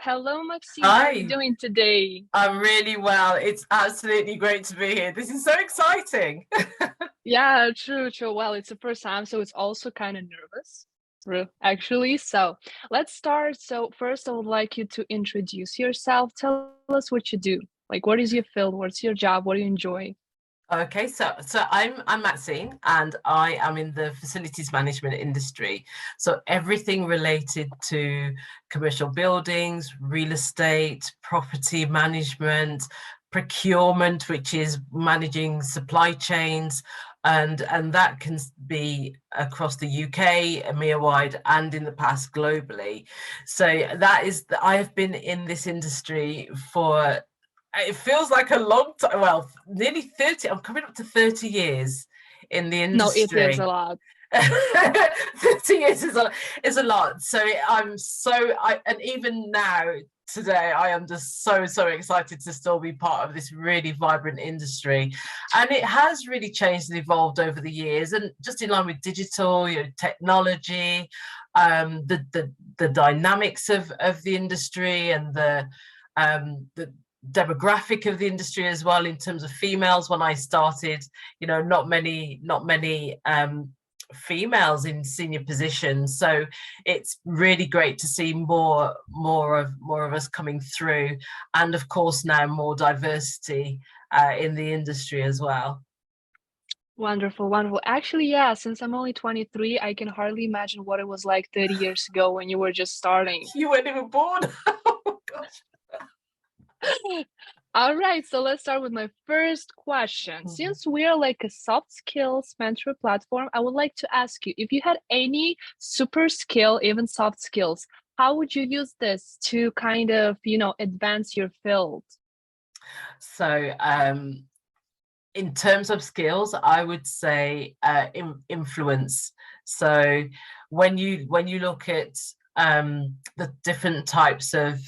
Hello, Maxine. How are you Hi, doing today? I'm really well. It's absolutely great to be here. This is so exciting. Yeah, true, true. Well, it's the first time, so it's also kind of nervous, actually. So let's start. So first, I would like you to introduce yourself. Tell us what you do. Like, what is your field? What's your job? What do you enjoy? Okay, so I'm Maxine and I am in the facilities management industry. So everything related to commercial buildings, real estate, property management, procurement, which is managing supply chains, and that can be across the UK, EMEA wide, and in the past globally. So I have been in this industry for, it feels like a long time, well, nearly 30. I'm coming up to 30 years in the No, it is a industry. lot. 30 years is a lot. So and even now, today, I am just so excited to still be part of this really vibrant industry. And it has really changed and evolved over the years, and just in line with digital, technology, the dynamics of the industry, and the demographic of the industry as well, in terms of females. When I started, not many females in senior positions, so it's really great to see more of us coming through, and of course now more diversity in the industry as well. Wonderful, wonderful. Actually, yeah, since I'm only 23, I can hardly imagine what it was like 30 years ago when you were just starting. You weren't even born. Oh gosh. All right, so let's start with my first question. Since we're like a soft skills mentor platform, I would like to ask you if you had any super skill, even soft skills, how would you use this to kind of, advance your field? So in terms of skills, I would say influence. So when you look at the different types of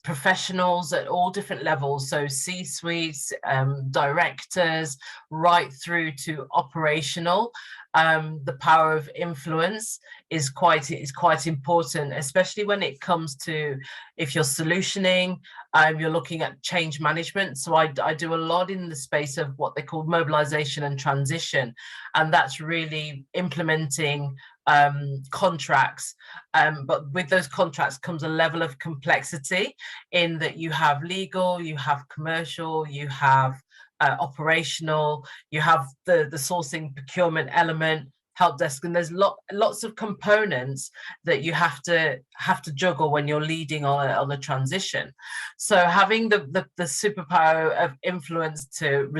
professionals at all different levels, so C-suites, directors, right through to operational, the power of influence is quite important, especially when it comes to, if you're solutioning, you're looking at change management. So I do a lot in the space of what they call mobilization and transition, and that's really implementing contracts, but with those contracts comes a level of complexity, in that you have legal, you have commercial, you have operational, you have the sourcing procurement element, help desk, and there's lots of components that you have to juggle when you're leading on a transition. So having the superpower of influence to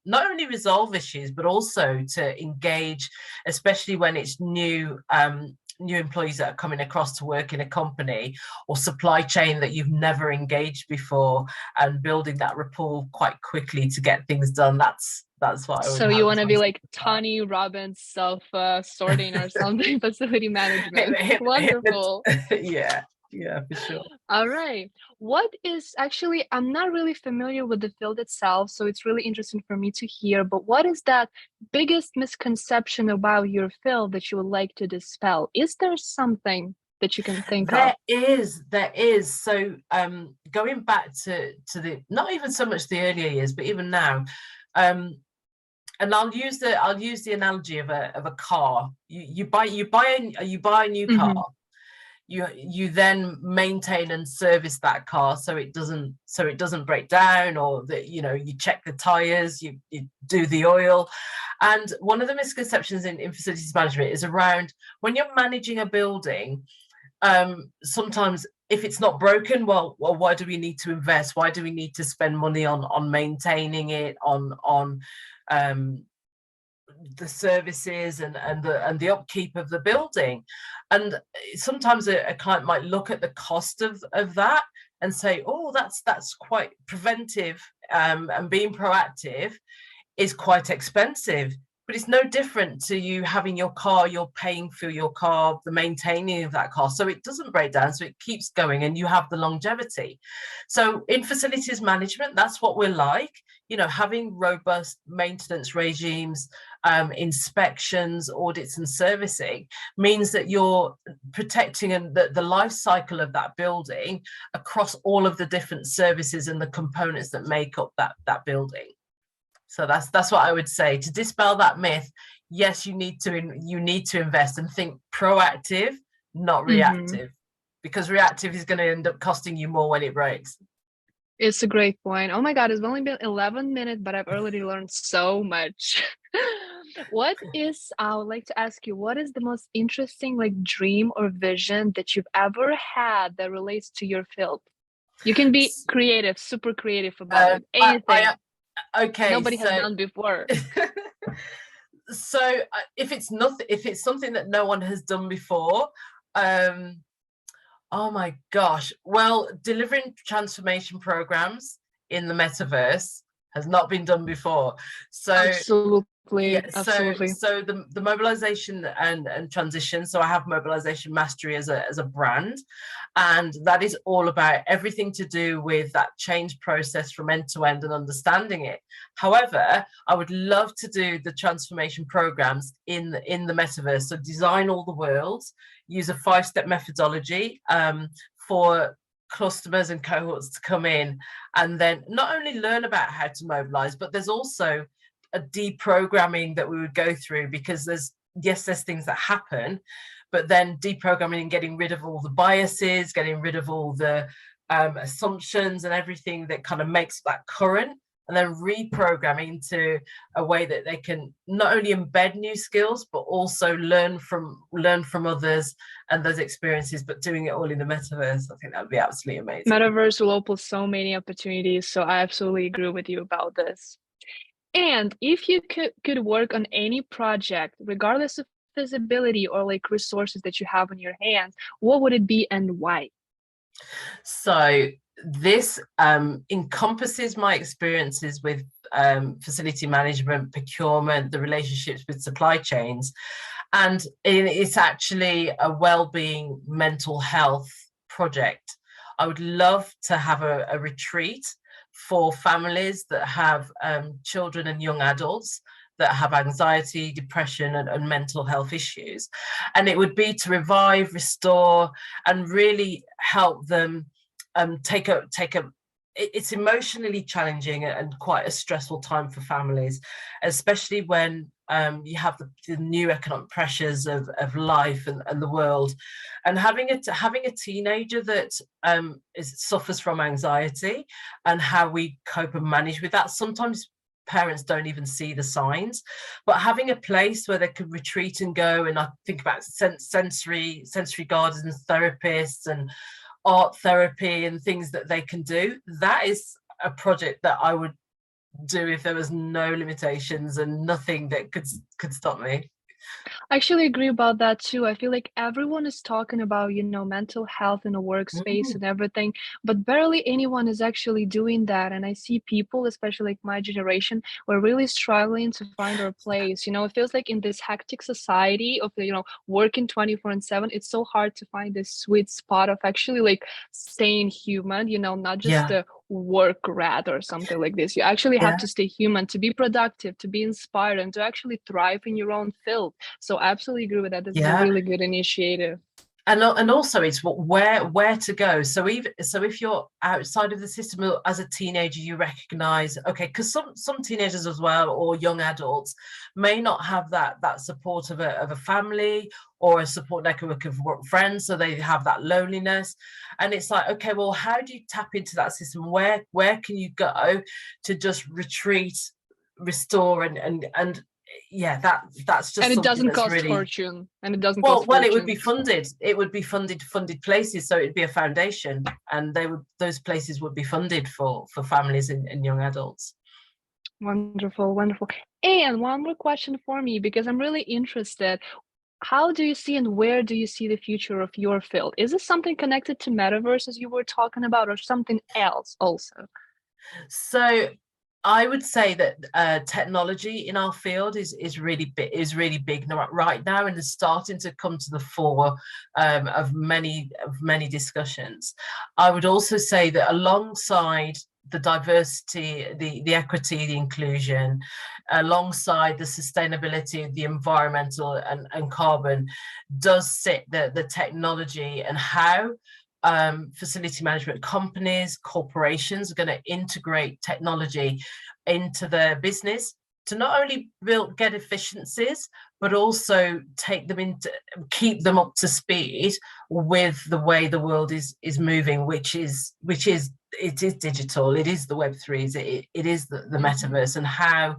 not only resolve issues, but also to engage, especially when it's new employees that are coming across to work in a company, or supply chain that you've never engaged before, and building that rapport quite quickly to get things done. That's what I would So you have want as to my be like superpower. Tony Robbins self sorting or something, facility management. Hit Wonderful. yeah, yeah, for sure. All right. What is actually, I'm not really familiar with the field itself, so it's really interesting for me to hear, but what is that biggest misconception about your field that you would like to dispel? Is there something that you can think of? There is. So going back to the, not even so much the earlier years, but even now, um, and I'll use the analogy of a car. You buy a new car. Hmm. You then maintain and service that car, so it doesn't break down, or that you check the tires, you do the oil. And one of the misconceptions in facilities management is around, when you're managing a building, sometimes if it's not broken, well, why do we need to invest? Why do we need to spend money on maintaining it, on um, the services, and the upkeep of the building? And sometimes a client might look at the cost of that and say, oh, that's quite preventive, and being proactive is quite expensive. But it's no different to you having your car. You're paying for your car, the maintaining of that car, so it doesn't break down, so it keeps going, and you have the longevity. So in facilities management, that's what we're like, having robust maintenance regimes, inspections, audits and servicing, means that you're protecting the life cycle of that building across all of the different services and the components that make up that building. So that's what I would say. To dispel that myth, yes, you need to invest and think proactive, not reactive, because reactive is going to end up costing you more when it breaks. It's a great point. Oh my God, it's only been 11 minutes, but I've already learned so much. I would like to ask you, what is the most interesting like dream or vision that you've ever had that relates to your field? You can be creative, super creative about it. Anything. Okay. Nobody has done before. So if it's something that no one has done before, oh my gosh. Well, delivering transformation programs in the metaverse has not been done before. So absolutely. So the mobilization and transition. So I have mobilization mastery as a brand, and that is all about everything to do with that change process from end to end and understanding it. However, I would love to do the transformation programs in the metaverse. So design all the worlds, use a 5-step methodology for customers and cohorts to come in and then not only learn about how to mobilize, but there's also a deprogramming that we would go through, because there's things that happen, but then deprogramming and getting rid of all the biases, getting rid of all the assumptions and everything that kind of makes that current, and then reprogramming to a way that they can not only embed new skills but also learn from others and those experiences, but doing it all in the metaverse. I think that would be absolutely amazing. Metaverse will open so many opportunities, so I absolutely agree with you about this. And if you could work on any project, regardless of feasibility or like resources that you have in your hands, what would it be and why? So this encompasses my experiences with facility management, procurement, the relationships with supply chains, and it's actually a well-being mental health project. I would love to have a retreat for families that have children and young adults that have anxiety, depression, and mental health issues. And it would be to revive, restore, and really help them it's emotionally challenging and quite a stressful time for families, especially when you have the new economic pressures of life and the world, and having a teenager that suffers from anxiety, and how we cope and manage with that. Sometimes parents don't even see the signs, but having a place where they could retreat and go, and I think about sensory gardens, therapists and art therapy and things that they can do. That is a project that I would do if there was no limitations and nothing that could stop me. I actually agree about that too. I feel like everyone is talking about, mental health in a workspace and everything, but barely anyone is actually doing that. And I see people, especially like my generation, we're really struggling to find our place. It feels like in this hectic society of, working 24/7, it's so hard to find this sweet spot of actually like staying human, not just the work rat or something like this. You actually have to stay human to be productive, to be inspired, and to actually thrive in your own field. So I absolutely agree with that. This is a really good initiative. And also it's where to go. So if you're outside of the system as a teenager, you recognize, okay, because some teenagers as well, or young adults, may not have that support of a family or a support network of friends, so they have that loneliness. And it's like, okay, well, how do you tap into that system? Where can you go to just retreat, restore, and that's just, and it doesn't cost fortune, and it doesn't well it would be funded places, so it'd be a foundation, and those places would be funded for families and young adults. Wonderful. And one more question for me, because I'm really interested. How do you see and where do you see the future of your field? Is this something connected to Metaverse, as you were talking about, or something else also? So I would say that technology in our field is really big right now, and is starting to come to the fore of many discussions. I would also say that alongside the diversity, the equity, the inclusion, alongside the sustainability, the environmental and carbon, does sit the technology and how facility management companies, corporations are going to integrate technology into their business to not only get efficiencies, but also keep them up to speed with the way the world is moving, which is digital. It is the Web3s. It is the metaverse. And how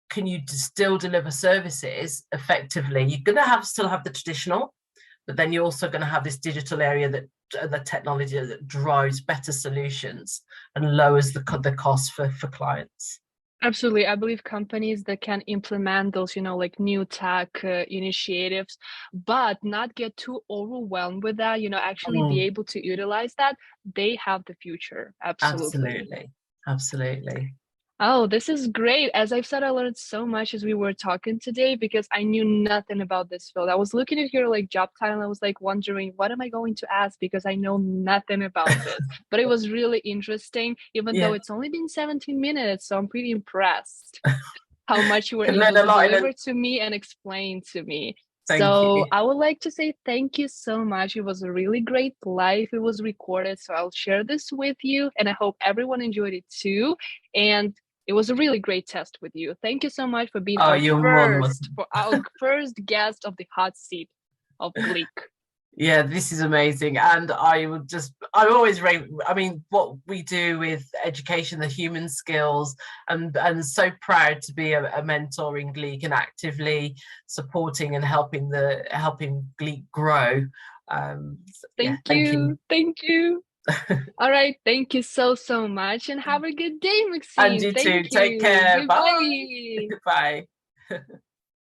can you still deliver services effectively? You're going to still have the traditional, but then you're also going to have this digital area that the technology that drives better solutions and lowers the cost for clients. Absolutely. I believe companies that can implement those, like new tech initiatives, but not get too overwhelmed with that, actually be able to utilize that, they have the future. Absolutely. Absolutely. Oh, this is great. As I've said, I learned so much as we were talking today because I knew nothing about this field. I was looking at your job title and I was wondering, what am I going to ask? Because I know nothing about this. But it was really interesting, even though it's only been 17 minutes. So I'm pretty impressed how much you were able to deliver to me and explain to me. So I would like to say thank you so much. It was a really great live. It was recorded, so I'll share this with you, and I hope everyone enjoyed it too. And it was a really great test with you. Thank you so much for being our first guest of the hot seat of Gleek. Yeah, this is amazing. And I'm always what we do with education, the human skills, and so proud to be a mentor in Gleek and actively supporting and helping Gleek grow. Thank you. All right, thank you so much, and have a good day, Maxine. And you too. Take care. Bye. Bye.